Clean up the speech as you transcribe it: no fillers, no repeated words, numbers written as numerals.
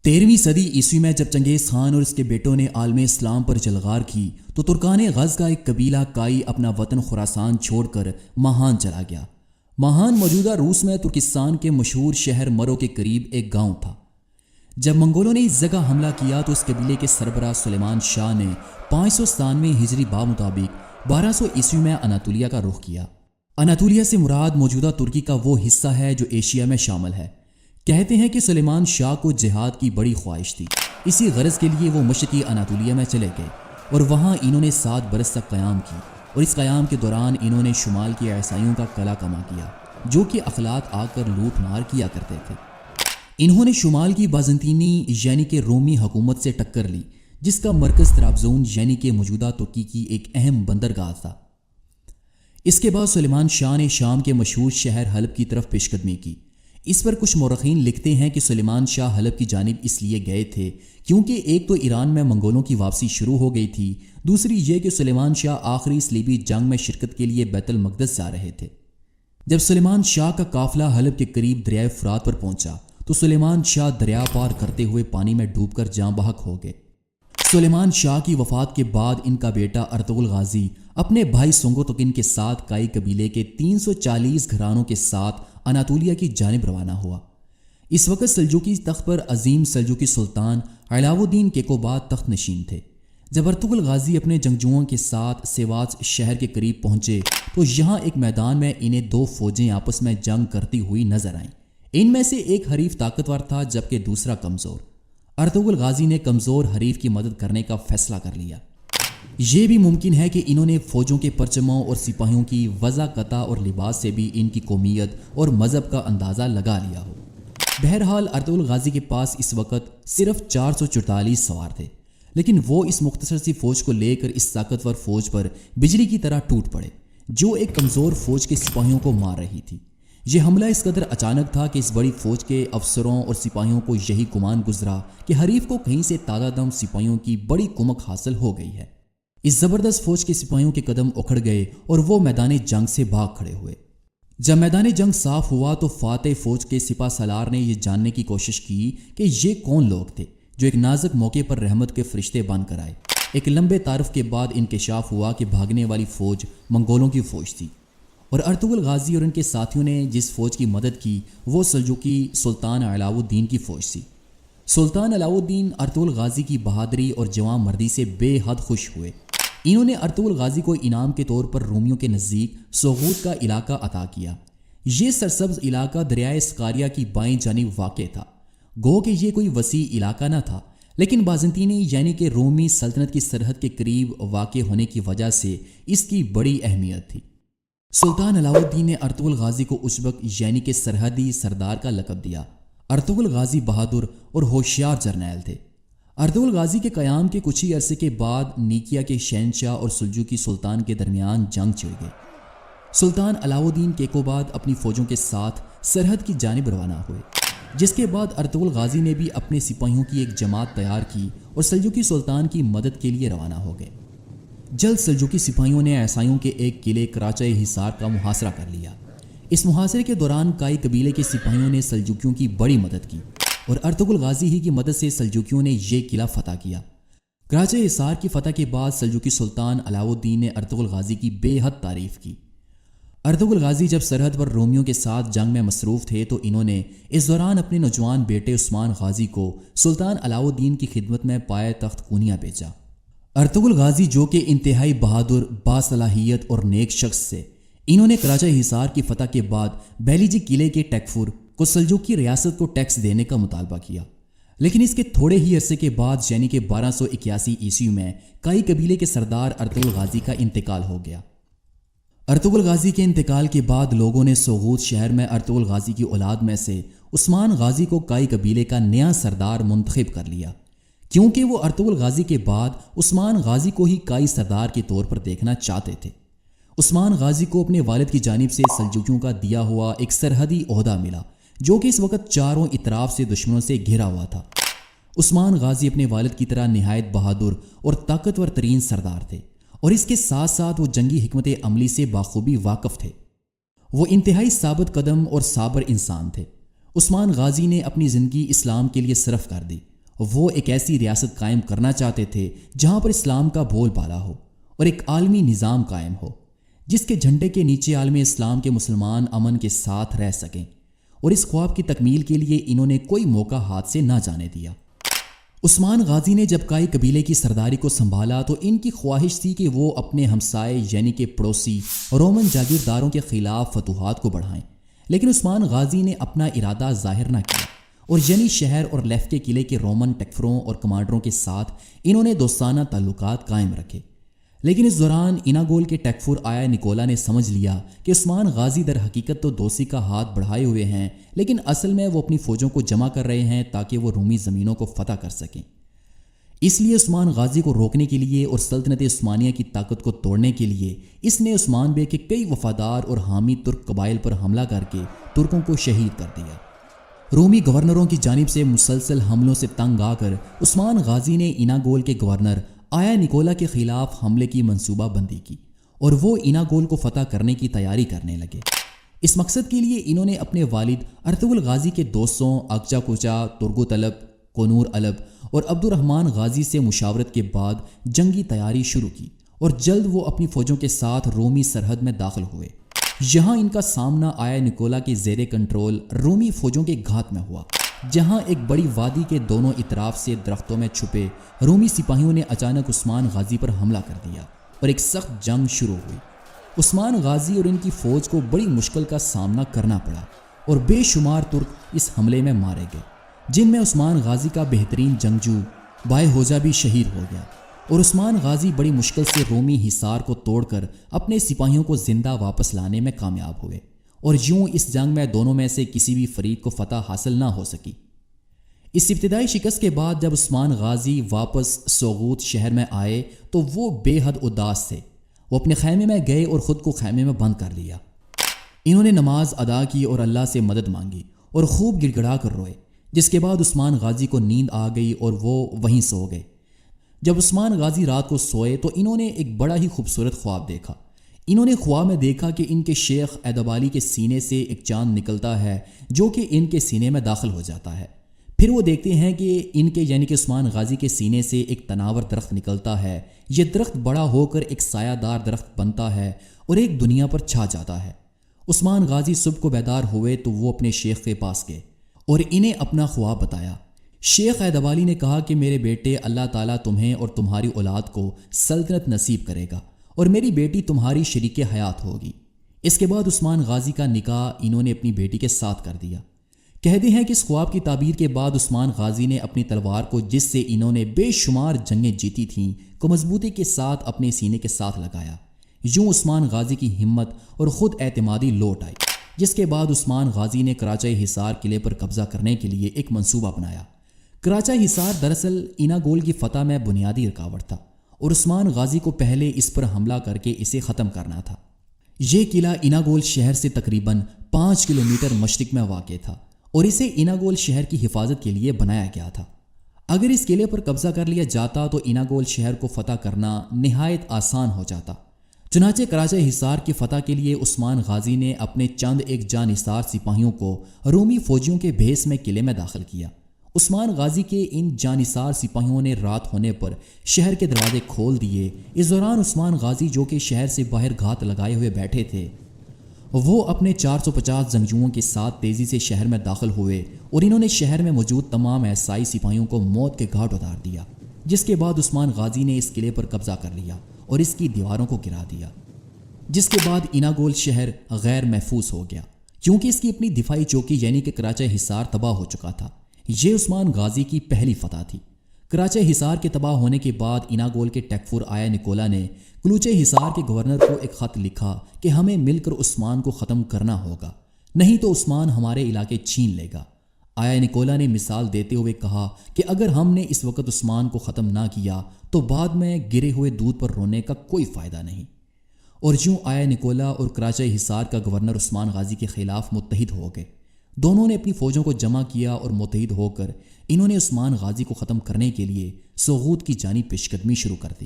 13ویں صدی عیسوی میں جب چنگیز خان اور اس کے بیٹوں نے عالم اسلام پر جلغار کی تو ترکان غز کا ایک قبیلہ کائی اپنا وطن خراسان چھوڑ کر ماہان چلا گیا۔ ماہان موجودہ روس میں ترکستان کے مشہور شہر مرو کے قریب ایک گاؤں تھا۔ جب منگولوں نے اس جگہ حملہ کیا تو اس قبیلے کے سربراہ سلیمان شاہ نے 597 ہجری مطابق 1200 عیسوی میں اناطولیہ کا رخ کیا۔ اناطولیہ سے مراد موجودہ ترکی کا وہ حصہ ہے جو ایشیا میں شامل ہے۔ کہتے ہیں کہ سلیمان شاہ کو جہاد کی بڑی خواہش تھی، اسی غرض کے لیے وہ مشرقی اناطولیہ میں چلے گئے اور وہاں انہوں نے 7 برس تک قیام کی، اور اس قیام کے دوران انہوں نے شمال کی عیسائیوں کا قلعہ کما کیا جو کہ اخلاق آ کر لوٹ مار کیا کرتے تھے۔ انہوں نے شمال کی بازنطینی یعنی کہ رومی حکومت سے ٹکر لی، جس کا مرکز طرابزون یعنی کہ موجودہ ترکی کی ایک اہم بندرگاہ تھا۔ اس کے بعد سلیمان شاہ نے شام کے مشہور شہر حلب کی طرف پیش قدمی کی۔ اس پر کچھ مورخین لکھتے ہیں کہ سلیمان شاہ حلب کی جانب اس لیے گئے تھے کیونکہ ایک تو ایران میں منگولوں کی واپسی شروع ہو گئی تھی، دوسری یہ کہ سلیمان شاہ آخری صلیبی جنگ میں شرکت کے لیے بیت المقدس جا رہے تھے۔ جب سلیمان شاہ کا قافلہ حلب کے قریب دریائے فرات پر پہنچا تو سلیمان شاہ دریا پار کرتے ہوئے پانی میں ڈوب کر جاں بحق ہو گئے۔ سلیمان شاہ کی وفات کے بعد ان کا بیٹا ارطغرل غازی اپنے بھائی سنگو تکن کے ساتھ کائی قبیلے کے 340 گھرانوں کے ساتھ اناطولیہ کی جانب روانہ ہوا۔ اس وقت سلجوقی تخت پر عظیم سلجوقی سلطان علاؤ الدین کیقوباد تخت نشین تھے۔ جب ارطغرل غازی اپنے جنگجوؤں کے ساتھ سیواز شہر کے قریب پہنچے تو یہاں ایک میدان میں انہیں 2 فوجیں آپس میں جنگ کرتی ہوئی نظر آئیں۔ ان میں سے ایک حریف طاقتور تھا جبکہ دوسرا کمزور۔ ارطغرل غازی نے کمزور حریف کی مدد کرنے کا فیصلہ کر لیا۔ یہ بھی ممکن ہے کہ انہوں نے فوجوں کے پرچموں اور سپاہیوں کی وضع قطع اور لباس سے بھی ان کی قومیت اور مذہب کا اندازہ لگا لیا ہو۔ بہرحال ارطغرل غازی کے پاس اس وقت صرف 444 سوار تھے، لیکن وہ اس مختصر سی فوج کو لے کر اس طاقتور فوج پر بجلی کی طرح ٹوٹ پڑے جو ایک کمزور فوج کے سپاہیوں کو مار رہی تھی۔ یہ حملہ اس قدر اچانک تھا کہ اس بڑی فوج کے افسروں اور سپاہیوں کو یہی گمان گزرا کہ حریف کو کہیں سے تازہ دم سپاہیوں کی بڑی کمک حاصل ہو گئی ہے۔ اس زبردست فوج کے سپاہیوں کے قدم اکھڑ گئے اور وہ میدان جنگ سے بھاگ کھڑے ہوئے۔ جب میدان جنگ صاف ہوا تو فاتح فوج کے سپہ سالار نے یہ جاننے کی کوشش کی کہ یہ کون لوگ تھے جو ایک نازک موقع پر رحمت کے فرشتے بن کر آئے۔ ایک لمبے تعارف کے بعد انکشاف ہوا کہ بھاگنے والی فوج منگولوں کی فوج تھی، اور ارطغرل غازی اور ان کے ساتھیوں نے جس فوج کی مدد کی وہ سلجوقی سلطان علاؤ الدین کی فوج تھی۔ سلطان علاؤ الدین ارطغرل غازی کی بہادری اور جواں مردی سے بے حد خوش ہوئے۔ انہوں نے ارطغرل غازی کو انعام کے طور پر رومیوں کے نزدیک سوغوت کا علاقہ عطا کیا۔ یہ سرسبز علاقہ دریائے سکاریا کی بائیں جانب واقع تھا۔ گو کہ یہ کوئی وسیع علاقہ نہ تھا، لیکن بازنطینی یعنی کہ رومی سلطنت کی سرحد کے قریب واقع ہونے کی وجہ سے اس کی بڑی اہمیت تھی۔ سلطان علاؤ الدین نے ارطغرل غازی کو ازبک یعنی کہ سرحدی سردار کا لقب دیا۔ ارطغرل غازی بہادر اور ہوشیار جرنیل تھے۔ ارطغرل غازی کے قیام کے کچھ ہی عرصے کے بعد نیکیا کے شہنشاہ اور سلجوقی سلطان کے درمیان جنگ چھڑ گئی۔ سلطان علاؤ الدین کیقوباد اپنی فوجوں کے ساتھ سرحد کی جانب روانہ ہوئے، جس کے بعد ارطغرل غازی نے بھی اپنے سپاہیوں کی ایک جماعت تیار کی اور سلجوقی سلطان کی مدد کے لیے روانہ ہو گئے۔ جلد سلجوقی سپاہیوں نے عیسائیوں کے ایک قلعے کراچہ حصار کا محاصرہ کر لیا۔ اس محاصرے کے دوران کائی قبیلے کے سپاہیوں نے سلجوقیوں کی بڑی مدد کی اور ارطغرل غازی ہی کی مدد سے سلجوقیوں نے یہ قلعہ فتح کیا۔ کراچہ حصار کی فتح کے بعد سلجوقی سلطان علاؤ الدین نے ارطغرل غازی کی بے حد تعریف کی۔ ارطغرل غازی جب سرحد پر رومیوں کے ساتھ جنگ میں مصروف تھے تو انہوں نے اس دوران اپنے نوجوان بیٹے عثمان غازی کو سلطان علاؤ الدین کی خدمت میں پائے تخت کونیا بھیجا۔ ارطغرل غازی جو کہ انتہائی بہادر، باصلاحیت اور نیک شخص سے، انہوں نے کراچہ حصار کی فتح کے بعد بیلیجی قلعے کے ٹیکفور کو سلجوقی ریاست کو ٹیکس دینے کا مطالبہ کیا، لیکن اس کے تھوڑے ہی عرصے کے بعد یعنی کہ 1281 عیسوی میں کائی قبیلے کے سردار ارطغرل غازی کا انتقال ہو گیا۔ ارطغرل غازی کے انتقال کے بعد لوگوں نے سوغوت شہر میں ارطغرل غازی کی اولاد میں سے عثمان غازی کو کائی قبیلے کا نیا سردار منتخب کر لیا، کیونکہ وہ ارطغرل غازی کے بعد عثمان غازی کو ہی کائی سردار کے طور پر دیکھنا چاہتے تھے۔ عثمان غازی کو اپنے والد کی جانب سے سلجوقیوں کا دیا ہوا ایک سرحدی عہدہ ملا جو کہ اس وقت چاروں اطراف سے دشمنوں سے گھرا ہوا تھا۔ عثمان غازی اپنے والد کی طرح نہایت بہادر اور طاقتور ترین سردار تھے، اور اس کے ساتھ ساتھ وہ جنگی حکمت عملی سے بخوبی واقف تھے۔ وہ انتہائی ثابت قدم اور صابر انسان تھے۔ عثمان غازی نے اپنی زندگی اسلام کے لیے صرف کر دی وہ ایک ایسی ریاست قائم کرنا چاہتے تھے جہاں پر اسلام کا بول بالا ہو اور ایک عالمی نظام قائم ہو جس کے جھنڈے کے نیچے عالم اسلام کے مسلمان امن کے ساتھ رہ سکیں، اور اس خواب کی تکمیل کے لیے انہوں نے کوئی موقع ہاتھ سے نہ جانے دیا۔ عثمان غازی نے جب کائی قبیلے کی سرداری کو سنبھالا تو ان کی خواہش تھی کہ وہ اپنے ہمسائے یعنی کہ پڑوسی رومن جاگیرداروں کے خلاف فتوحات کو بڑھائیں، لیکن عثمان غازی نے اپنا ارادہ ظاہر نہ کیا اور یعنی شہر اور لیف کے قلعے کے رومن ٹیکفروں اور کمانڈروں کے ساتھ انہوں نے دوستانہ تعلقات قائم رکھے۔ لیکن اس دوران اناگول کے ٹیکفر آیا نکولا نے سمجھ لیا کہ عثمان غازی در حقیقت تو دوستی کا ہاتھ بڑھائے ہوئے ہیں، لیکن اصل میں وہ اپنی فوجوں کو جمع کر رہے ہیں تاکہ وہ رومی زمینوں کو فتح کر سکیں۔ اس لیے عثمان غازی کو روکنے کے لیے اور سلطنت عثمانیہ کی طاقت کو توڑنے کے لیے اس نے عثمان بے کے کئی وفادار اور حامی ترک قبائل پر حملہ کر کے ترکوں کو شہید کر دیا۔ رومی گورنروں کی جانب سے مسلسل حملوں سے تنگ آ کر عثمان غازی نے اناگول کے گورنر آیا نکولا کے خلاف حملے کی منصوبہ بندی کی اور وہ اناگول کو فتح کرنے کی تیاری کرنے لگے۔ اس مقصد کے لیے انہوں نے اپنے والد ارطغرل غازی کے دوستوں اکچا کوچا، ترگو طلب، کونور الب اور عبد الرحمن غازی سے مشاورت کے بعد جنگی تیاری شروع کی اور جلد وہ اپنی فوجوں کے ساتھ رومی سرحد میں داخل ہوئے۔ یہاں ان کا سامنا آیا نکولا کے زیر کنٹرول رومی فوجوں کے گھات میں ہوا، جہاں ایک بڑی وادی کے دونوں اطراف سے درختوں میں چھپے رومی سپاہیوں نے اچانک عثمان غازی پر حملہ کر دیا اور ایک سخت جنگ شروع ہوئی۔ عثمان غازی اور ان کی فوج کو بڑی مشکل کا سامنا کرنا پڑا اور بے شمار ترک اس حملے میں مارے گئے، جن میں عثمان غازی کا بہترین جنگجو بائے ہوجا بھی شہید ہو گیا، اور عثمان غازی بڑی مشکل سے رومی حصار کو توڑ کر اپنے سپاہیوں کو زندہ واپس لانے میں کامیاب ہوئے، اور یوں اس جنگ میں دونوں میں سے کسی بھی فریق کو فتح حاصل نہ ہو سکی۔ اس ابتدائی شکست کے بعد جب عثمان غازی واپس سوغوت شہر میں آئے تو وہ بے حد اداس تھے۔ وہ اپنے خیمے میں گئے اور خود کو خیمے میں بند کر لیا۔ انہوں نے نماز ادا کی اور اللہ سے مدد مانگی اور خوب گڑ گڑا کر روئے، جس کے بعد عثمان غازی کو نیند آ گئی اور وہ وہیں سو گئے۔ جب عثمان غازی رات کو سوئے تو انہوں نے ایک بڑا ہی خوبصورت خواب دیکھا۔ انہوں نے خواب میں دیکھا کہ ان کے شیخ ایدابالی کے سینے سے ایک چاند نکلتا ہے جو کہ ان کے سینے میں داخل ہو جاتا ہے۔ پھر وہ دیکھتے ہیں کہ ان کے یعنی کہ عثمان غازی کے سینے سے ایک تناور درخت نکلتا ہے۔ یہ درخت بڑا ہو کر ایک سایہ دار درخت بنتا ہے اور ایک دنیا پر چھا جاتا ہے۔ عثمان غازی صبح کو بیدار ہوئے تو وہ اپنے شیخ کے پاس گئے اور انہیں اپنا خواب بتایا۔ شیخ ایدابالی نے کہا کہ میرے بیٹے، اللہ تعالیٰ تمہیں اور تمہاری اولاد کو سلطنت نصیب کرے گا اور میری بیٹی تمہاری شریک حیات ہوگی۔ اس کے بعد عثمان غازی کا نکاح انہوں نے اپنی بیٹی کے ساتھ کر دیا۔ کہتے ہیں کہ اس خواب کی تعبیر کے بعد عثمان غازی نے اپنی تلوار کو، جس سے انہوں نے بے شمار جنگیں جیتی تھیں، کو مضبوطی کے ساتھ اپنے سینے کے ساتھ لگایا۔ یوں عثمان غازی کی ہمت اور خود اعتمادی لوٹ آئی، جس کے بعد عثمان غازی نے کراچا حصار قلعے پر قبضہ کرنے کے لیے ایک منصوبہ بنایا۔ کراچا حصار دراصل اناگول کی فتح میں بنیادی رکاوٹ تھا اور عثمان غازی کو پہلے اس پر حملہ کر کے اسے ختم کرنا تھا۔ یہ قلعہ اناگول شہر سے تقریباً 5 کلومیٹر مشرق میں واقع تھا اور اسے اناگول شہر کی حفاظت کے لیے بنایا گیا تھا۔ اگر اس قلعے پر قبضہ کر لیا جاتا تو اناگول شہر کو فتح کرنا نہایت آسان ہو جاتا۔ چنانچہ کراچا حصار کی فتح کے لیے عثمان غازی نے اپنے چند ایک جاں نثار سپاہیوں کو رومی فوجیوں کے بھیس میں قلعے میں داخل کیا۔ عثمان غازی کے ان جاں نثار سپاہیوں نے رات ہونے پر شہر کے دروازے کھول دیے۔ اس دوران عثمان غازی، جو کہ شہر سے باہر گھات لگائے ہوئے بیٹھے تھے، وہ اپنے 450 جنگجوؤں کے ساتھ تیزی سے شہر میں داخل ہوئے اور انہوں نے شہر میں موجود تمام عیسائی سپاہیوں کو موت کے گھاٹ اتار دیا، جس کے بعد عثمان غازی نے اس قلعے پر قبضہ کر لیا اور اس کی دیواروں کو گرا دیا، جس کے بعد اناگول شہر غیر محفوظ ہو گیا کیونکہ اس کی اپنی دفاعی چوکی یعنی کہ کراچا حصار تباہ ہو چکا تھا۔ یہ عثمان غازی کی پہلی فتح تھی۔ کراچا حصار کے تباہ ہونے کے بعد اناگول کے ٹیکفر آیا نکولا نے کلوچے حصار کے گورنر کو ایک خط لکھا کہ ہمیں مل کر عثمان کو ختم کرنا ہوگا، نہیں تو عثمان ہمارے علاقے چھین لے گا۔ آیا نکولا نے مثال دیتے ہوئے کہا کہ اگر ہم نے اس وقت عثمان کو ختم نہ کیا تو بعد میں گرے ہوئے دودھ پر رونے کا کوئی فائدہ نہیں۔ اور یوں آیا نکولا اور کراچا حصار کا گورنر عثمان غازی کے خلاف متحد ہو گئے۔ دونوں نے اپنی فوجوں کو جمع کیا اور متحد ہو کر انہوں نے عثمان غازی کو ختم کرنے کے لیے سوغوت کی جانب پیش قدمی شروع کر دی۔